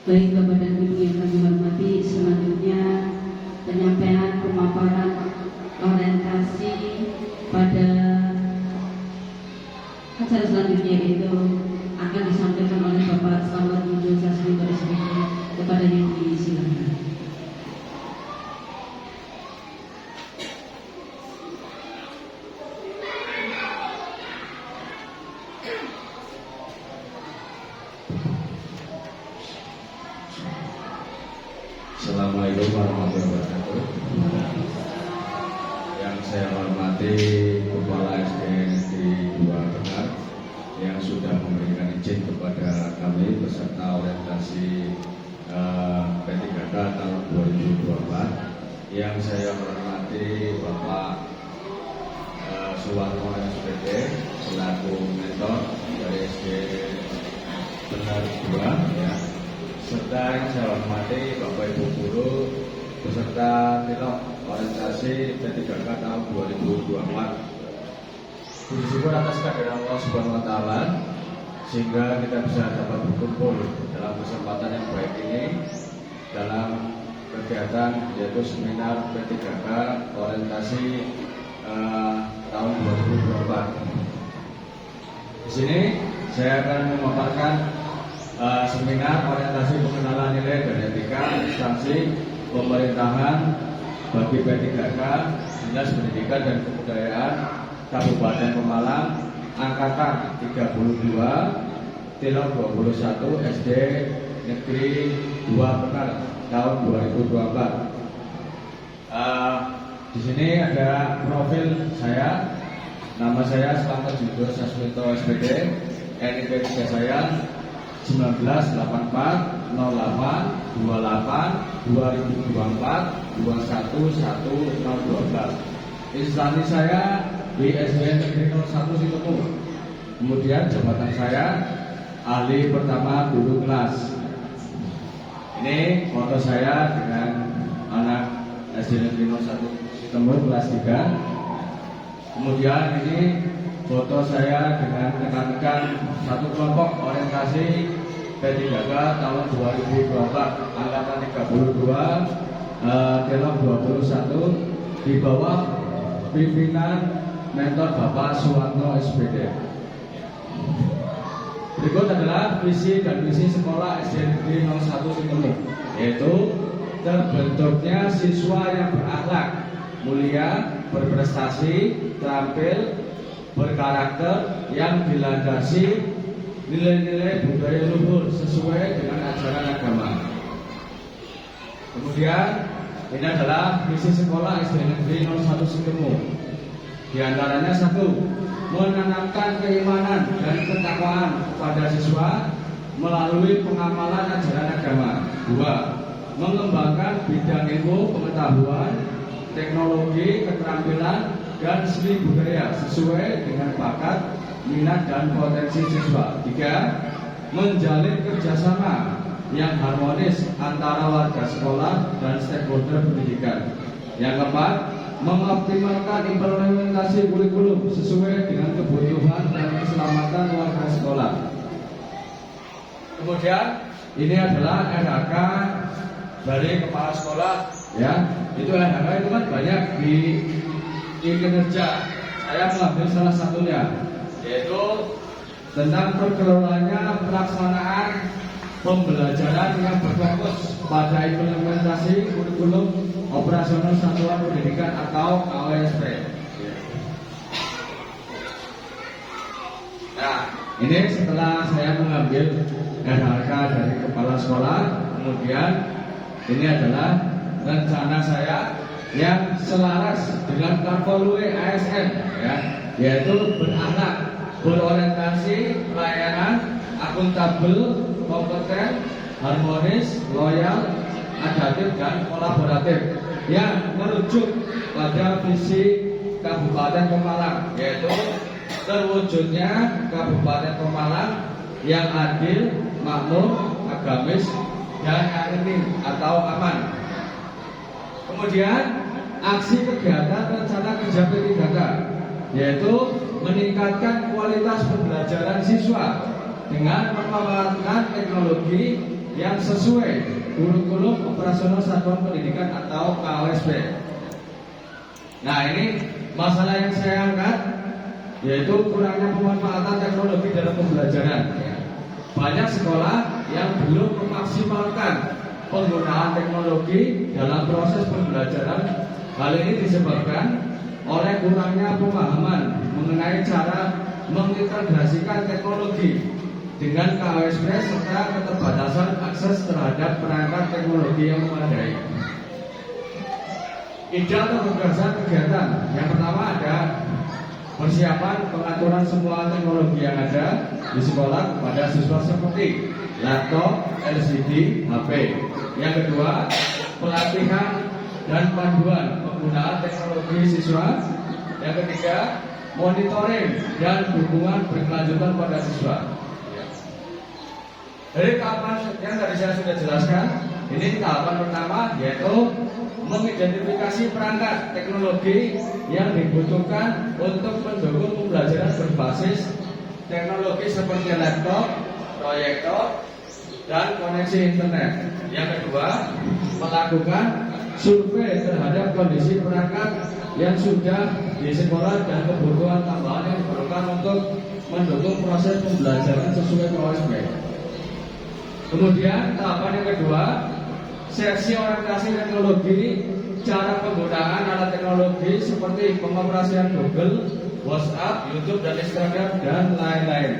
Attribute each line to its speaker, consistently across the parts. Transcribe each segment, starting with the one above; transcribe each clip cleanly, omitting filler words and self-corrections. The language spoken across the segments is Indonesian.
Speaker 1: Baik Bapak dan Ibu yang kami hormati, selanjutnya penyampaian pemaparan orientasi pada acara selanjutnya, yaitu akan disampaikan oleh Bapak Slamet Muncul Sasmito SPG. Kepada yang disilakan.
Speaker 2: Assalamualaikum warahmatullahi wabarakatuh. Yang saya hormati Kepala SDN di 2 Benar yang sudah memberikan izin kepada kami beserta orientasi P3K tahun 2024. Yang saya hormati Bapak Suwarno SPD selaku mentor dari SDN Benar 2 ya. Serta yang saya hormati Bapak Ibu Guru beserta Tinok orientasi P3K tahun 2024. Puji syukur atas kehadiran Allah Subhanahu wa Ta'ala sehingga kita bisa dapat berkumpul dalam kesempatan yang baik ini dalam kegiatan yaitu seminar P3K orientasi tahun 2024. Di sini saya akan memaparkan seminar orientasi pengenalan nilai dan etika instansi pemerintahan bagi P3K Dinas Pendidikan dan Kebudayaan Kabupaten Pemalang angkatan 32 Tilok 21 SD Negeri 2 Benar tahun 2024. Di sini ada profil saya. Nama saya Slamet Muncul Sasmito SPD. NIK saya 1984 08 28 2024 21112. Instansi saya di SDN Negeri 01 Situmu. Kemudian jabatan saya ahli pertama guru kelas. Ini foto saya dengan anak SDN Negeri 01 Situmu kelas 3. Kemudian ini foto saya dengan rekan-rekan satu kelompok orientasi P3K tahun 2024 angkatan 32 Telok 21 di bawah pimpinan mentor Bapak Suwarno SPD. Berikut adalah visi dan misi sekolah SDN Negeri 01 Situmu, yaitu terbentuknya siswa yang berakhlak mulia, berprestasi, terampil, berkarakter, yang dilandasi nilai-nilai budaya luhur sesuai dengan ajaran agama. Kemudian ini adalah misi sekolah SDN Negeri 01 Situmu. Di antaranya 1. Menanamkan keimanan dan ketakwaan kepada siswa melalui pengamalan ajaran agama. 2. Mengembangkan bidang ilmu, pengetahuan, teknologi, keterampilan, dan seni budaya sesuai dengan bakat, minat, dan potensi siswa. 3. Menjalin kerjasama yang harmonis antara warga sekolah dan stakeholder pendidikan. Yang 4. Mengoptimalkan implementasi kurikulum sesuai dengan kebutuhan dan keselamatan warga sekolah. Kemudian ini adalah RHK dari kepala sekolah, ya. Itu RHK itu kan banyak di kinerja. Saya mengambil salah satunya, yaitu tentang terkelolanya pelaksanaan pembelajaran yang berfokus pada implementasi kurikulum operasional satuan pendidikan atau KWSP. Nah, ini setelah saya mengambil RHK dari kepala sekolah, kemudian ini adalah rencana saya yang selaras dengan Kapolri ASN, ya, yaitu berakhlak, berorientasi, pelayanan, akuntabel, kompeten, harmonis, loyal, adaptif, dan kolaboratif, yang merujuk pada visi Kabupaten Pemalang, yaitu terwujudnya Kabupaten Pemalang yang adil, makmur, agamis, dan amin atau aman. Kemudian aksi kegiatan rencana kerja P3K, yaitu meningkatkan kualitas pembelajaran siswa dengan memanfaatkan teknologi yang sesuai kurikulum operasional satuan pendidikan atau KOSP. Nah, ini masalah yang saya angkat, yaitu kurangnya pemanfaatan teknologi dalam pembelajaran. Banyak sekolah yang belum memaksimalkan penggunaan teknologi dalam proses pembelajaran. Hal ini disebabkan oleh kurangnya pemahaman mengenai cara mengintegrasikan teknologi dengan KOSP serta keterbatasan akses terhadap perangkat teknologi yang memadai. Ide atau gagasan kegiatan yang pertama ada persiapan pengaturan semua teknologi yang ada di sekolah kepada siswa seperti laptop, LCD, HP. Yang kedua, pelatihan dan panduan penggunaan teknologi siswa. Yang ketiga, monitoring dan dukungan berkelanjutan pada siswa. Dari tahapan yang tadi saya sudah jelaskan, ini tahapan pertama yaitu mengidentifikasi perangkat teknologi yang dibutuhkan untuk mendukung pembelajaran berbasis teknologi seperti laptop, proyektor, dan koneksi internet. Yang kedua, melakukan survei terhadap kondisi perangkat yang sudah di sekolah dan kebutuhan tambahan yang diperlukan untuk mendukung proses pembelajaran sesuai KOSP. Kemudian tahapan yang kedua, sesi orientasi teknologi, cara penggunaan alat teknologi seperti pengoperasian Google, WhatsApp, YouTube, dan Instagram, dan lain-lain.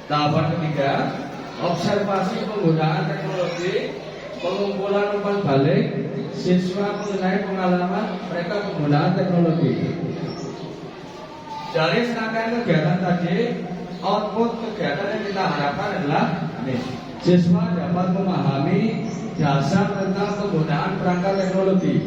Speaker 2: Tahapan ketiga, observasi penggunaan teknologi, pengumpulan umpan balik siswa mengenai pengalaman mereka penggunaan teknologi. Dari serangkaian kegiatan tadi, output kegiatan yang kita harapkan adalah ini. Siswa dapat memahami dasar tentang penggunaan perangkat teknologi.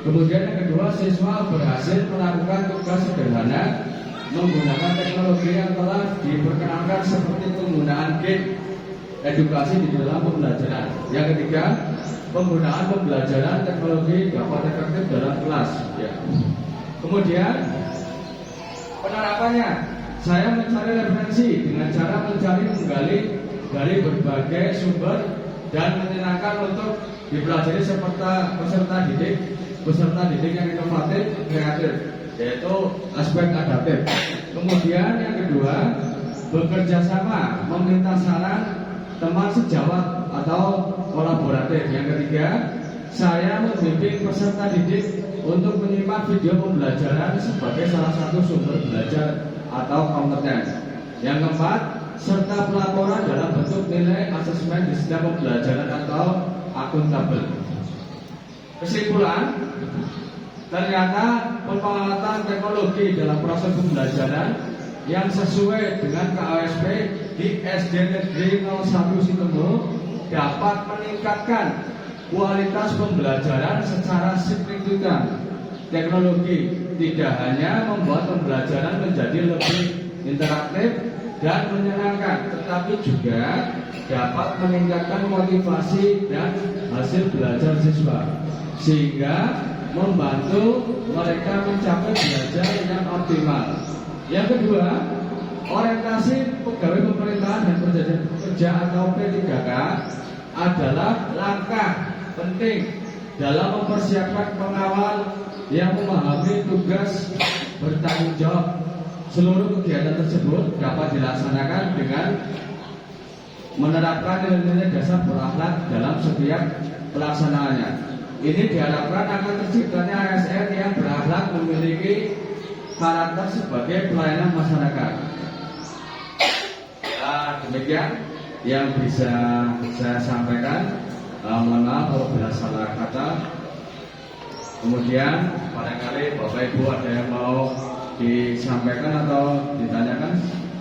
Speaker 2: Kemudian yang kedua, siswa berhasil melakukan tugas sederhana menggunakan teknologi yang telah diperkenalkan seperti penggunaan game edukasi di dalam pembelajaran. Yang ketiga, penggunaan pembelajaran teknologi dapat efektif dalam kelas. Kemudian penerapannya, saya mencari referensi dengan cara mencari menggali dari berbagai sumber dan menyenangkan untuk dipelajari peserta didik yang inovatif, kreatif, yaitu aspek adaptif. Kemudian yang kedua, bekerja sama, meminta saran teman sejawat atau kolaboratif. Yang ketiga, saya membimbing peserta didik untuk menyimak video pembelajaran sebagai salah satu sumber belajar atau kompeten. Yang keempat, serta pelaporan dalam bentuk nilai asesmen di setiap pembelajaran atau akuntabel. Kesimpulan, ternyata pemanfaatan teknologi dalam proses pembelajaran yang sesuai dengan KOSP di SD Negeri 01 Sitemu dapat meningkatkan kualitas pembelajaran secara signifikan. Teknologi tidak hanya membuat pembelajaran menjadi lebih interaktif dan menyenangkan, tetapi juga dapat meningkatkan motivasi dan hasil belajar siswa, sehingga membantu mereka mencapai belajar yang optimal. Yang kedua, orientasi pegawai pemerintahan dan pekerja atau P3K adalah langkah penting dalam mempersiapkan pengawal yang memahami tugas bertanggung jawab. Seluruh kegiatan tersebut dapat dilaksanakan dengan menerapkan nilai-nilai dasar berakhlak dalam setiap pelaksanaannya. Ini diharapkan akan terciptanya ASN yang berakhlak, memiliki karakter sebagai pelayanan masyarakat. Demikian yang bisa saya sampaikan. Mohon maaf kalau bila salah kata. Kemudian barangkali Bapak Ibu ada yang mau disampaikan atau ditanyakan,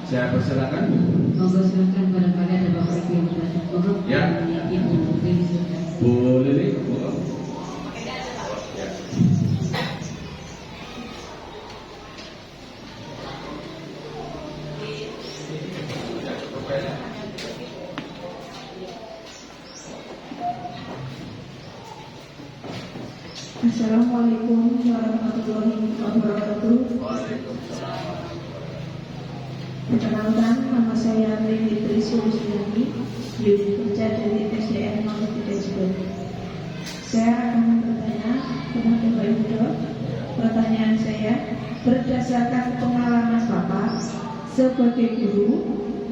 Speaker 2: saya persilakan.
Speaker 1: Monggo silakan, barangkali ada Bapak Ibu yang bertanya. Monggo.
Speaker 2: Ya.
Speaker 1: Ibu Lili silakan.
Speaker 2: Bu Lili. Ya.
Speaker 3: Assalamualaikum warahmatullahi wabarakatuh.
Speaker 2: Waalaikumsalam.
Speaker 3: Perkenalkan, nama saya Lili Trisulistiani unit kerja dari SDN 03 Jebel. Saya akan bertanya kepada Pak Yudo. Pertanyaan saya, berdasarkan pengalaman Bapak sebagai guru,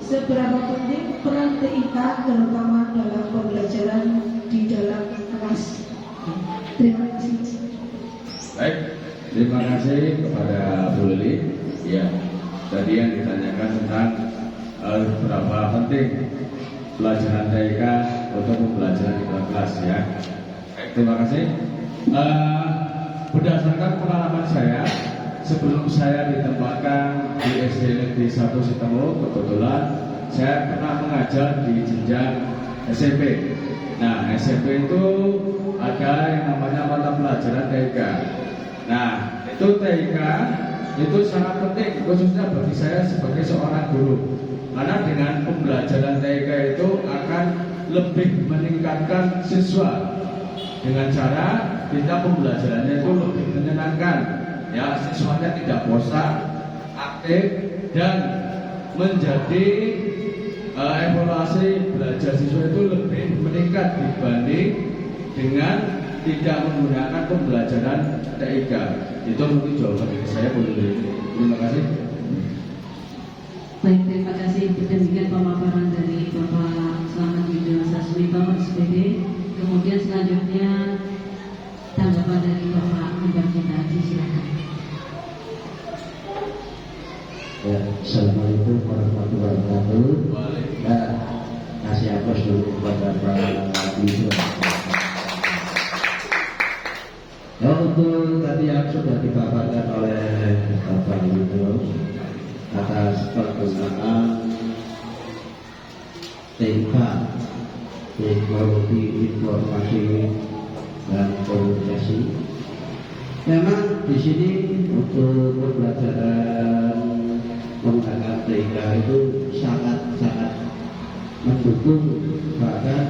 Speaker 3: seberapa penting peran TIK terutama dalam pembelajaran di dalam kelas? Terima kasih.
Speaker 2: Baik, terima kasih kepada Bu Lili. Ya, tadi yang ditanyakan tentang berapa penting pelajaran TIK untuk pembelajaran di dalam kelas ya. Baik, terima kasih. Berdasarkan pengalaman saya, sebelum saya ditempatkan di SD Negeri 1 Sitemu, kebetulan saya pernah mengajar di jenjang SMP. Nah, SMP itu ada yang namanya mata pelajaran TIK. Nah, itu TIK itu sangat penting, khususnya bagi saya sebagai seorang guru. Karena dengan pembelajaran TIK itu akan lebih meningkatkan siswa dengan cara kita pembelajarannya itu lebih menyenangkan, ya, siswanya tidak bosan, aktif, dan menjadi evaluasi belajar siswa itu lebih meningkat dibanding dengan tidak menggunakan pembelajaran TIK. Itu mungkin jawaban dari saya. Terima kasih.
Speaker 1: Baik, terima kasih. Demikian pemaparan dari Bapak Slamet Yudo Sasmito, SPD. Kemudian selanjutnya tanggapan dari Bapak Member kita, silakan.
Speaker 4: Ya, Assalamualaikum warahmatullahi wabarakatuh. Nah, kasih aplaus dulu kepada Pak Yudo. Ya, untuk tadi yang sudah dipaparkan oleh Bapak Yudo atas penggunaan TIK, teknologi informasi dan komunikasi. Memang di sini untuk pembelajaran menggunakan TIK itu sangat mendukung, bahkan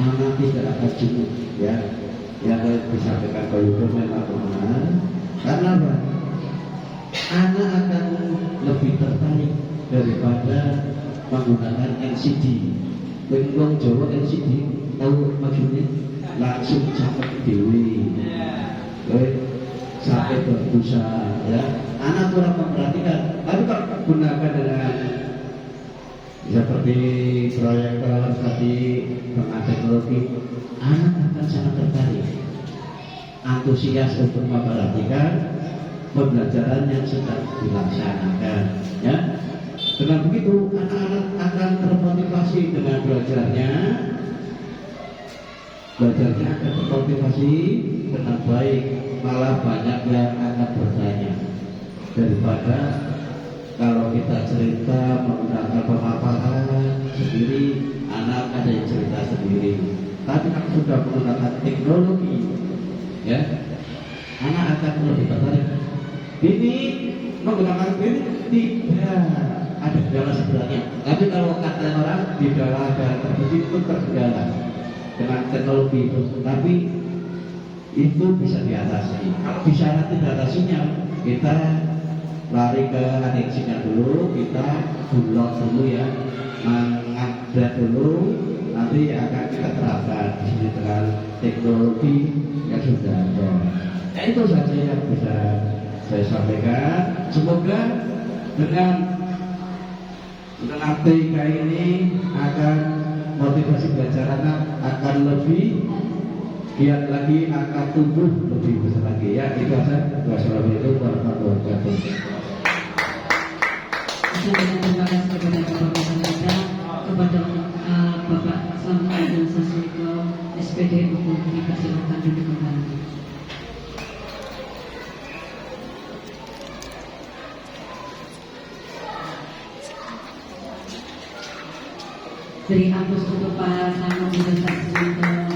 Speaker 4: anak tidak akan jenuh, ya. Yang disampaikan Pak Yudo memang benar. Karena apa? Anak akan lebih tertarik daripada menggunakan LCD. Wong Jawa LCD tahu maksudnya langsung sampai dewi, sampai berbusa, ya. Anak kurang memperhatikan. Tapi kalau gunakan dengan seperti proyektor tadi dengan teknologi, anak akan sangat tertarik, antusias untuk memperhatikan pembelajaran yang sedang dilaksanakan, ya. Dengan begitu anak-anak akan termotivasi dengan belajarnya akan termotivasi dengan baik, malah banyak yang akan bertanya daripada kalau kita cerita menggunakan pemaparan sendiri, anak ada yang cerita sendiri. Tapi kalau sudah menggunakan teknologi, ya, anak akan lebih tertarik. Ini menggunakan ini tidak ada kendala sebenarnya. Tapi kalau kata orang di dalam terbukti itu terkendala dengan teknologi itu. Tapi itu bisa diatasi. Kalau bisa diatasinya, kita lari ke aneksinya dulu, kita download dulu, ya, mengupdate dulu, nanti akan kita terapkan di sini dengan teknologi yang sudah ada. Ya, itu saja yang bisa saya sampaikan. Semoga dengan TIK ini akan motivasi belajar anak akan lebih giat lagi, akan tumbuh lebih besar lagi, ya. Itu saja. Wassalamualaikum warahmatullahi wabarakatuh.
Speaker 1: Terima kasih kepada Bapak Kapolda, kepada Bapak Slamet Yudo Sasmito, SPD, untuk dipersilakan duduk kembali. Beri hapus untuk Pak Slamet Yudo Sasmito.